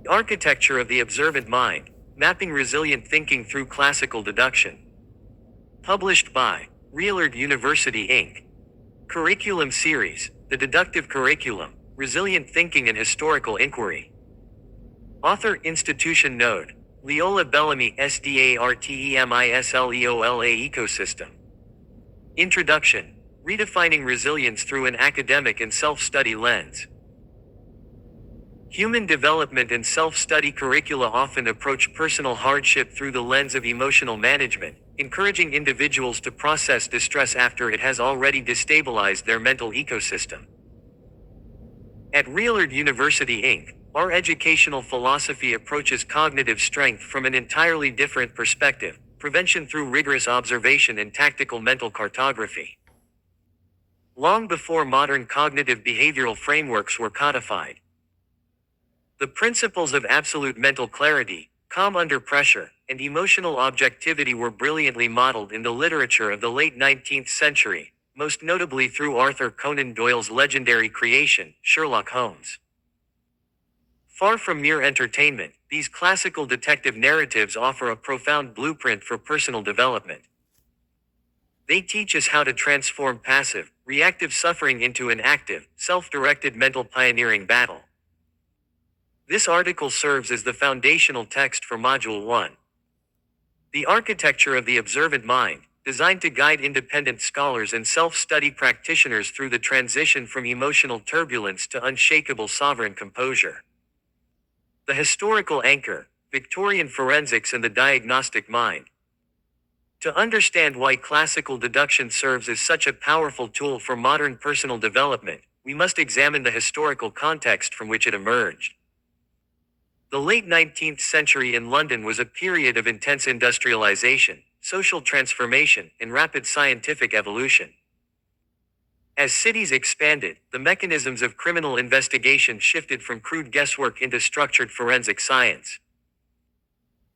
Architecture of the Observant Mind, Mapping Resilient Thinking Through Classical Deduction. Published by Reillard University Inc. Curriculum Series, The Deductive Curriculum, Resilient Thinking and Historical Inquiry. Author Institution Node, Leola Bellamy SDARTEMISLEOLA Ecosystem. Introduction, Redefining Resilience Through an Academic and Self-Study Lens. Human development and self-study curricula often approach personal hardship through the lens of emotional management, encouraging individuals to process distress after it has already destabilized their mental ecosystem. At Reillard University Inc., our educational philosophy approaches cognitive strength from an entirely different perspective: prevention through rigorous observation and tactical mental cartography. Long before modern cognitive behavioral frameworks were codified, the principles of absolute mental clarity, calm under pressure, and emotional objectivity were brilliantly modeled in the literature of the late 19th century, most notably through Arthur Conan Doyle's legendary creation, Sherlock Holmes. Far from mere entertainment, these classical detective narratives offer a profound blueprint for personal development. They teach us how to transform passive, reactive suffering into an active, self-directed mental pioneering battle. This article serves as the foundational text for Module 1. The Architecture of the Observant Mind, designed to guide independent scholars and self-study practitioners through the transition from emotional turbulence to unshakable sovereign composure. The Historical Anchor, Victorian Forensics and the Diagnostic Mind. To understand why classical deduction serves as such a powerful tool for modern personal development, we must examine the historical context from which it emerged. The late 19th century in London was a period of intense industrialization, social transformation, and rapid scientific evolution. As cities expanded, the mechanisms of criminal investigation shifted from crude guesswork into structured forensic science.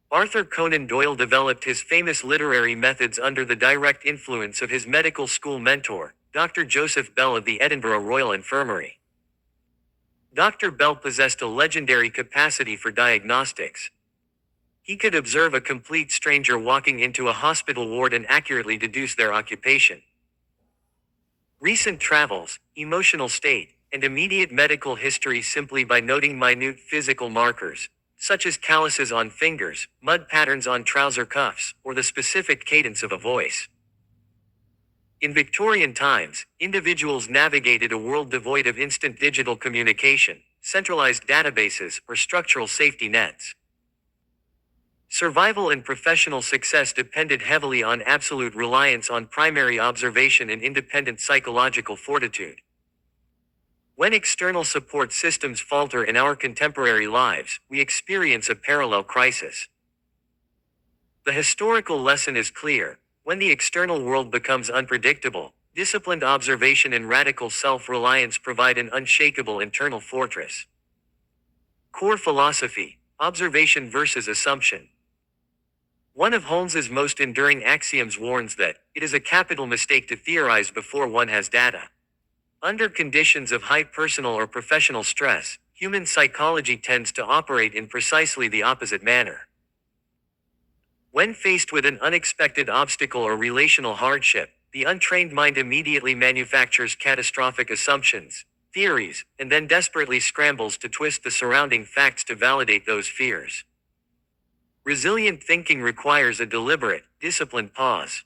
Arthur Conan Doyle developed his famous literary methods under the direct influence of his medical school mentor, Dr. Joseph Bell of the Edinburgh Royal Infirmary. Dr. Bell possessed a legendary capacity for diagnostics. He could observe a complete stranger walking into a hospital ward and accurately deduce their occupation, recent travels, emotional state, and immediate medical history simply by noting minute physical markers, such as calluses on fingers, mud patterns on trouser cuffs, or the specific cadence of a voice. In Victorian times, individuals navigated a world devoid of instant digital communication, centralized databases, or structural safety nets. Survival and professional success depended heavily on absolute reliance on primary observation and independent psychological fortitude. When external support systems falter in our contemporary lives, we experience a parallel crisis. The historical lesson is clear: when the external world becomes unpredictable, disciplined observation and radical self-reliance provide an unshakable internal fortress. Core philosophy: observation versus assumption. One of Holmes's most enduring axioms warns that it is a capital mistake to theorize before one has data. Under conditions of high personal or professional stress, human psychology tends to operate in precisely the opposite manner. When faced with an unexpected obstacle or relational hardship, the untrained mind immediately manufactures catastrophic assumptions, theories, and then desperately scrambles to twist the surrounding facts to validate those fears. Resilient thinking requires a deliberate, disciplined pause.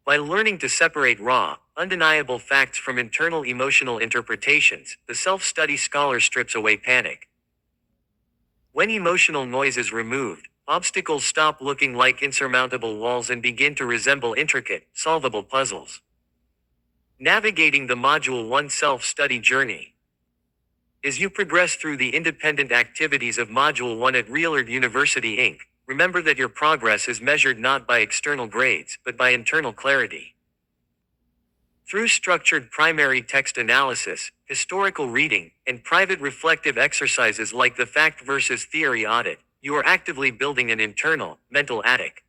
By learning to separate raw, undeniable facts from internal emotional interpretations, the self-study scholar strips away panic. When emotional noise is removed, obstacles stop looking like insurmountable walls and begin to resemble intricate, solvable puzzles. Navigating the Module 1 self-study journey. As you progress through the independent activities of Module 1 at Reillard University Inc., remember that your progress is measured not by external grades, but by internal clarity. Through structured primary text analysis, historical reading, and private reflective exercises like the fact versus theory audit, you are actively building an internal, mental attic.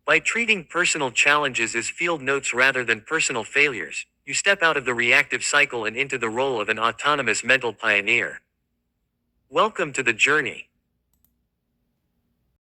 By treating personal challenges as field notes rather than personal failures, you step out of the reactive cycle and into the role of an autonomous mental pioneer. Welcome to the journey.